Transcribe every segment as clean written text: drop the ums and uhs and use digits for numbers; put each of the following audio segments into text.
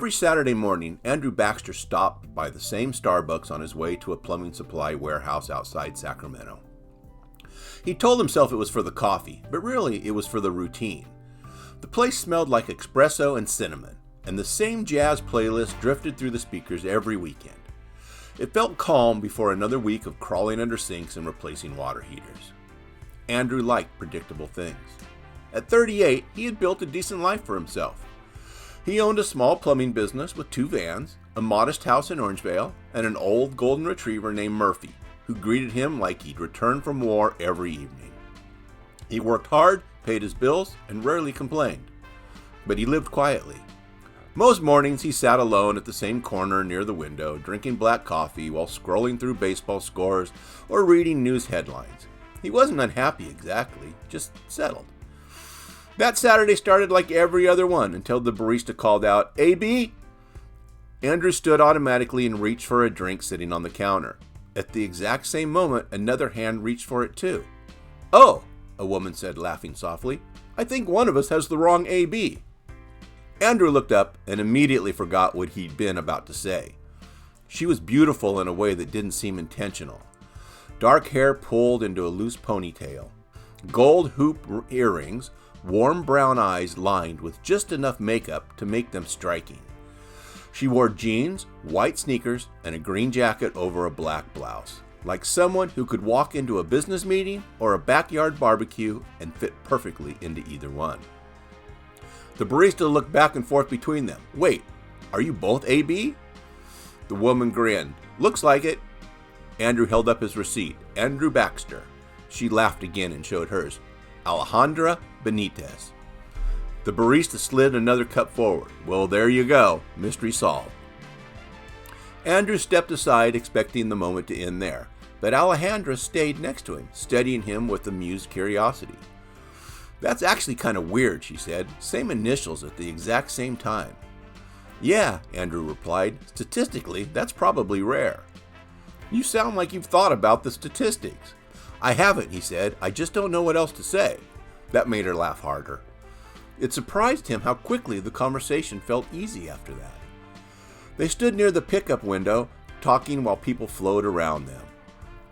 Every Saturday morning, Andrew Baxter stopped by the same Starbucks on his way to a plumbing supply warehouse outside Sacramento. He told himself it was for the coffee, but really it was for the routine. The place smelled like espresso and cinnamon, and the same jazz playlist drifted through the speakers every weekend. It felt calm before another week of crawling under sinks and replacing water heaters. Andrew liked predictable things. At 38, he had built a decent life for himself. He owned a small plumbing business with 2 vans, a modest house in Orangevale, and an old golden retriever named Murphy, who greeted him like he'd returned from war every evening. He worked hard, paid his bills, and rarely complained. But he lived quietly. Most mornings he sat alone at the same corner near the window, drinking black coffee while scrolling through baseball scores or reading news headlines. He wasn't unhappy exactly, just settled. That Saturday started like every other one until the barista called out, "AB?" Andrew stood automatically and reached for a drink sitting on the counter. At the exact same moment, another hand reached for it too. "Oh," a woman said, laughing softly, "I think one of us has the wrong AB." Andrew looked up and immediately forgot what he'd been about to say. She was beautiful in a way that didn't seem intentional. Dark hair pulled into a loose ponytail, gold hoop earrings, warm brown eyes lined with just enough makeup to make them striking. She wore jeans, white sneakers, and a green jacket over a black blouse, like someone who could walk into a business meeting or a backyard barbecue and fit perfectly into either one. The barista looked back and forth between them. "Wait, are you both AB?" The woman grinned. "Looks like it." Andrew held up his receipt. "Andrew Baxter." She laughed again and showed hers. "Alejandra Benitez." The barista slid another cup forward. "Well, there you go. Mystery solved." Andrew stepped aside, expecting the moment to end there, but Alejandra stayed next to him, studying him with amused curiosity. "That's actually kind of weird," she said. "Same initials at the exact same time." "Yeah," Andrew replied. "Statistically, that's probably rare." "You sound like you've thought about the statistics." "I haven't," he said. "I just don't know what else to say." That made her laugh harder. It surprised him how quickly the conversation felt easy after that. They stood near the pickup window, talking while people flowed around them.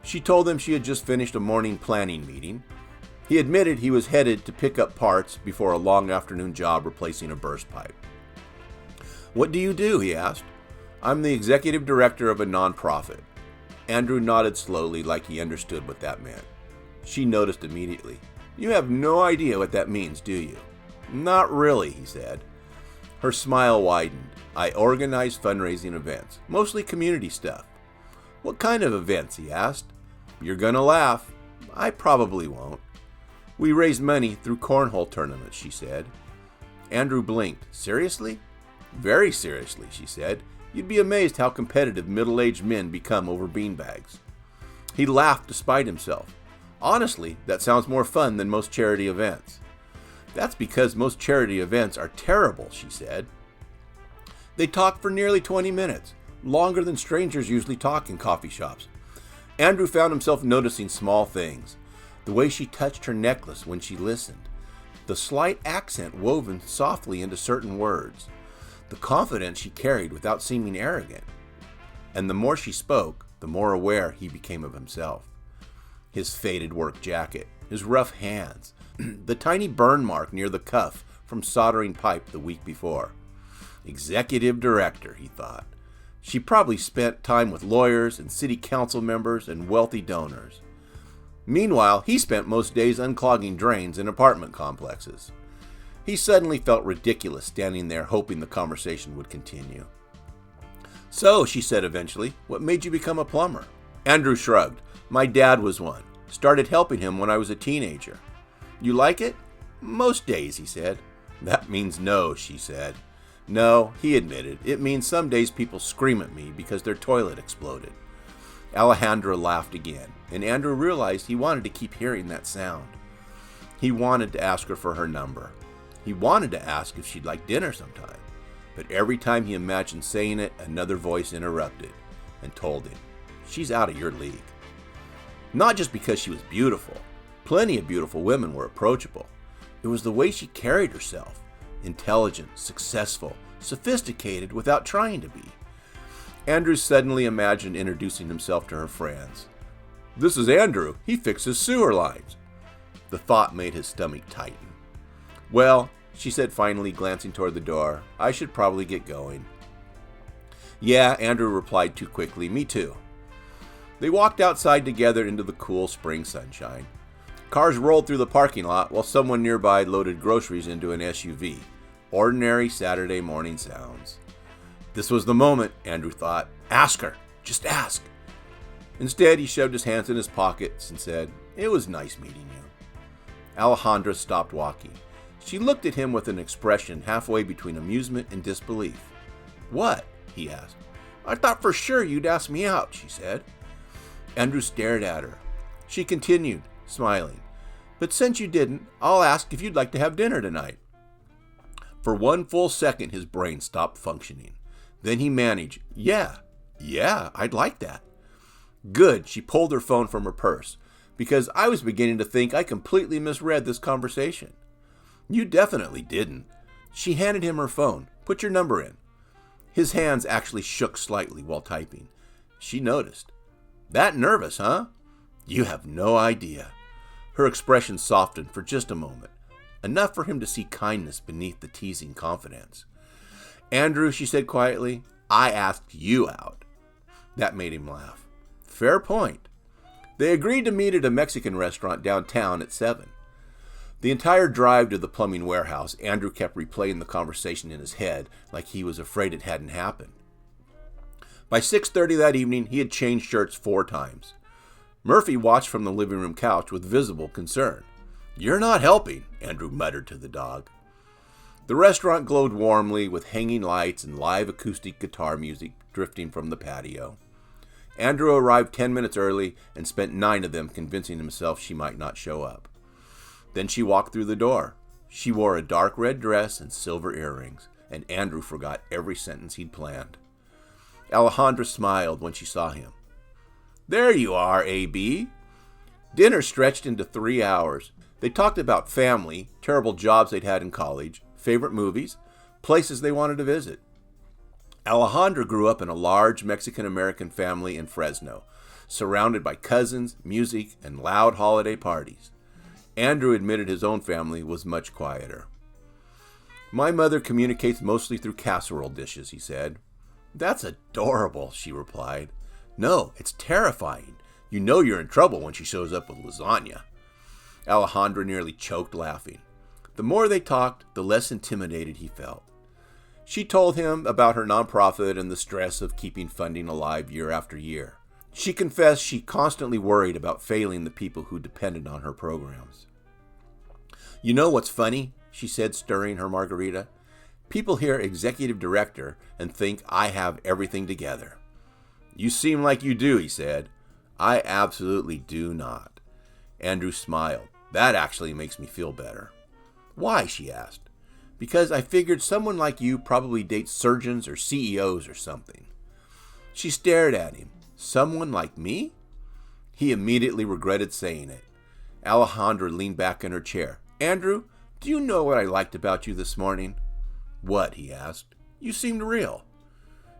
She told him she had just finished a morning planning meeting. He admitted he was headed to pick up parts before a long afternoon job replacing a burst pipe. "What do you do?" he asked. "I'm the executive director of a nonprofit." Andrew nodded slowly like he understood what that meant. She noticed immediately. "You have no idea what that means, do you?" "Not really," he said. Her smile widened. "I organize fundraising events, mostly community stuff." "What kind of events?" he asked. "You're gonna laugh." "I probably won't." "We raise money through cornhole tournaments," she said. Andrew blinked. "Seriously?" "Very seriously," she said. "You'd be amazed how competitive middle-aged men become over beanbags." He laughed despite himself. "Honestly, that sounds more fun than most charity events." "That's because most charity events are terrible," she said. They talked for nearly 20 minutes, longer than strangers usually talk in coffee shops. Andrew found himself noticing small things. The way she touched her necklace when she listened. The slight accent woven softly into certain words. The confidence she carried without seeming arrogant. And the more she spoke, the more aware he became of himself. His faded work jacket, his rough hands, the tiny burn mark near the cuff from soldering pipe the week before. Executive director, he thought. She probably spent time with lawyers and city council members and wealthy donors. Meanwhile, he spent most days unclogging drains in apartment complexes. He suddenly felt ridiculous standing there hoping the conversation would continue. "So," she said eventually, "what made you become a plumber?" Andrew shrugged. "My dad was one. Started helping him when I was a teenager." "You like it?" "Most days," he said. "That means no," she said. "No," he admitted. "It means some days people scream at me because their toilet exploded." Alejandra laughed again, and Andrew realized he wanted to keep hearing that sound. He wanted to ask her for her number. He wanted to ask if she'd like dinner sometime. But every time he imagined saying it, another voice interrupted and told him, "She's out of your league." Not just because she was beautiful. Plenty of beautiful women were approachable. It was the way she carried herself. Intelligent, successful, sophisticated without trying to be. Andrew suddenly imagined introducing himself to her friends. "This is Andrew. He fixes sewer lines." The thought made his stomach tighten. "Well," she said finally, glancing toward the door, "I should probably get going." "Yeah," Andrew replied too quickly. "Me too." They walked outside together into the cool spring sunshine. Cars rolled through the parking lot while someone nearby loaded groceries into an SUV. Ordinary Saturday morning sounds. This was the moment, Andrew thought. Ask her. Just ask. Instead, he shoved his hands in his pockets and said, "It was nice meeting you." Alejandra stopped walking. She looked at him with an expression halfway between amusement and disbelief. "What?" he asked. "I thought for sure you'd ask me out," she said. Andrew stared at her. She continued, smiling. "But since you didn't, I'll ask if you'd like to have dinner tonight." For one full second, his brain stopped functioning. Then he managed, Yeah, I'd like that." "Good," she pulled her phone from her purse, "because I was beginning to think I completely misread this conversation." "You definitely didn't." She handed him her phone. "Put your number in." His hands actually shook slightly while typing. She noticed. "That nervous, huh?" "You have no idea." Her expression softened for just a moment, enough for him to see kindness beneath the teasing confidence. "Andrew," she said quietly, "I asked you out." That made him laugh. Fair point. They agreed to meet at a Mexican restaurant downtown at 7. The entire drive to the plumbing warehouse, Andrew kept replaying the conversation in his head like he was afraid it hadn't happened. By 6:30 that evening, he had changed shirts 4 times. Murphy watched from the living room couch with visible concern. "You're not helping," Andrew muttered to the dog. The restaurant glowed warmly with hanging lights and live acoustic guitar music drifting from the patio. Andrew arrived 10 minutes early and spent 9 of them convincing himself she might not show up. Then she walked through the door. She wore a dark red dress and silver earrings, and Andrew forgot every sentence he'd planned. Alejandra smiled when she saw him. "There you are, A.B." Dinner stretched into 3 hours. They talked about family, terrible jobs they'd had in college, favorite movies, places they wanted to visit. Alejandra grew up in a large Mexican-American family in Fresno, surrounded by cousins, music, and loud holiday parties. Andrew admitted his own family was much quieter. "My mother communicates mostly through casserole dishes," he said. "That's adorable," she replied. "No, it's terrifying. You know you're in trouble when she shows up with lasagna." Alejandra nearly choked laughing. The more they talked, the less intimidated he felt. She told him about her nonprofit and the stress of keeping funding alive year after year. She confessed she constantly worried about failing the people who depended on her programs. "You know what's funny?" she said, stirring her margarita. "People hear executive director and think I have everything together." "You seem like you do," he said. "I absolutely do not." Andrew smiled. "That actually makes me feel better." "Why?" she asked. "Because I figured someone like you probably dates surgeons or CEOs or something." She stared at him. "Someone like me?" He immediately regretted saying it. Alejandra leaned back in her chair. "Andrew, do you know what I liked about you this morning?" "What?" he asked. "You seemed real."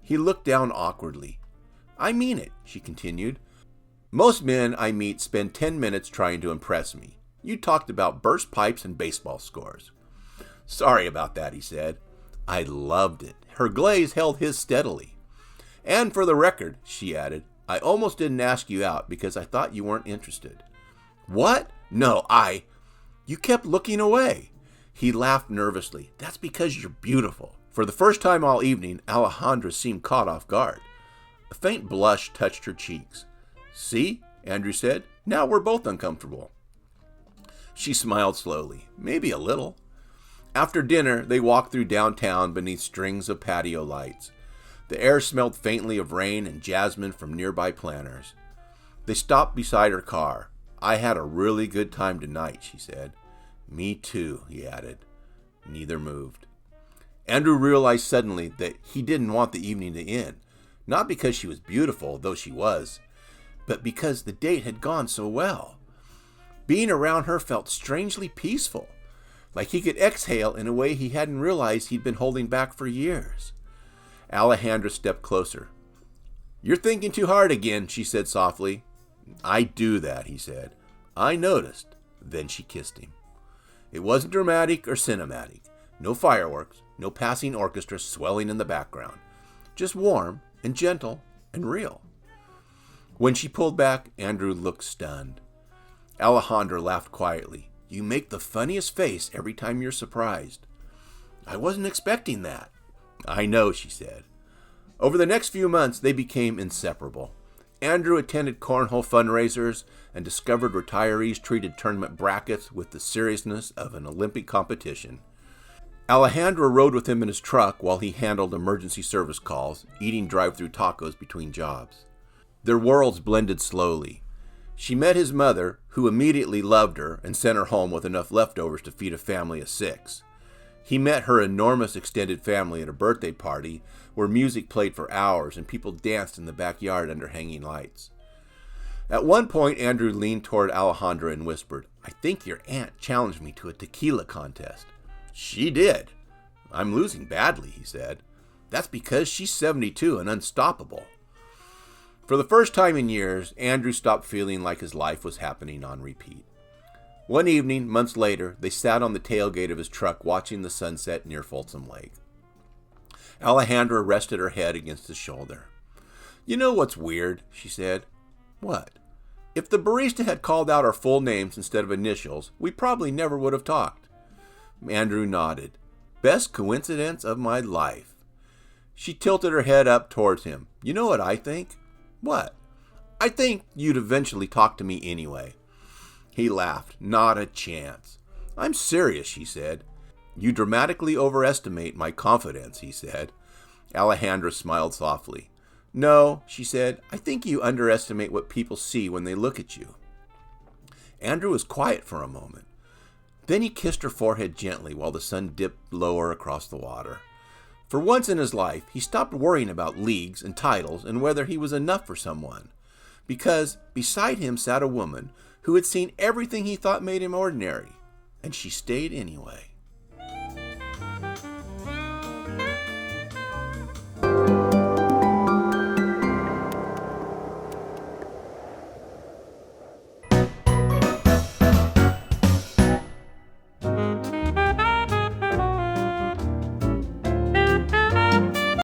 He looked down awkwardly. "I mean it," she continued. "Most men I meet spend 10 minutes trying to impress me. You talked about burst pipes and baseball scores." "Sorry about that," he said. I loved it. Her glaze held his steadily. "And for the record," she added, "I almost didn't ask you out because I thought you weren't interested." "What? No, You kept looking away." He laughed nervously. "That's because you're beautiful." For the first time all evening, Alejandra seemed caught off guard. A faint blush touched her cheeks. "See?" Andrew said. "Now we're both uncomfortable." She smiled slowly. "Maybe a little." After dinner, they walked through downtown beneath strings of patio lights. The air smelled faintly of rain and jasmine from nearby planters. They stopped beside her car. "I had a really good time tonight," she said. "Me too," he added. Neither moved. Andrew realized suddenly that he didn't want the evening to end, not because she was beautiful, though she was, but because the date had gone so well. Being around her felt strangely peaceful. like he could exhale in a way he hadn't realized he'd been holding back for years. Alejandra stepped closer. "You're thinking too hard again," she said softly. "I do that," he said. "I noticed." Then she kissed him. It wasn't dramatic or cinematic. No fireworks, no passing orchestra swelling in the background. Just warm and gentle and real. When she pulled back, Andrew looked stunned. Alejandra laughed quietly. "You make the funniest face every time you're surprised." "I wasn't expecting that." "I know," she said. Over the next few months, they became inseparable. Andrew attended cornhole fundraisers and discovered retirees treated tournament brackets with the seriousness of an Olympic competition. Alejandra rode with him in his truck while he handled emergency service calls, eating drive-through tacos between jobs. Their worlds blended slowly. She met his mother, who immediately loved her and sent her home with enough leftovers to feed a family of 6. He met her enormous extended family at a birthday party where music played for hours and people danced in the backyard under hanging lights. At one point, Andrew leaned toward Alejandra and whispered, "I think your aunt challenged me to a tequila contest." "She did." "I'm losing badly," he said. "That's because she's 72 and unstoppable." For the first time in years, Andrew stopped feeling like his life was happening on repeat. One evening, months later, they sat on the tailgate of his truck watching the sunset near Folsom Lake. Alejandra rested her head against his shoulder. "You know what's weird?" she said. "What?" "If the barista had called out our full names instead of initials, we probably never would have talked." Andrew nodded. "Best coincidence of my life." She tilted her head up towards him. "You know what I think?" "What?" "I think you'd eventually talk to me anyway." He laughed. "Not a chance." "I'm serious," she said. "You dramatically overestimate my confidence," he said. Alejandra smiled softly. "No," she said, "I think you underestimate what people see when they look at you." Andrew was quiet for a moment. Then he kissed her forehead gently while the sun dipped lower across the water. For once in his life, he stopped worrying about leagues and titles and whether he was enough for someone. Because beside him sat a woman who had seen everything he thought made him ordinary, and she stayed anyway.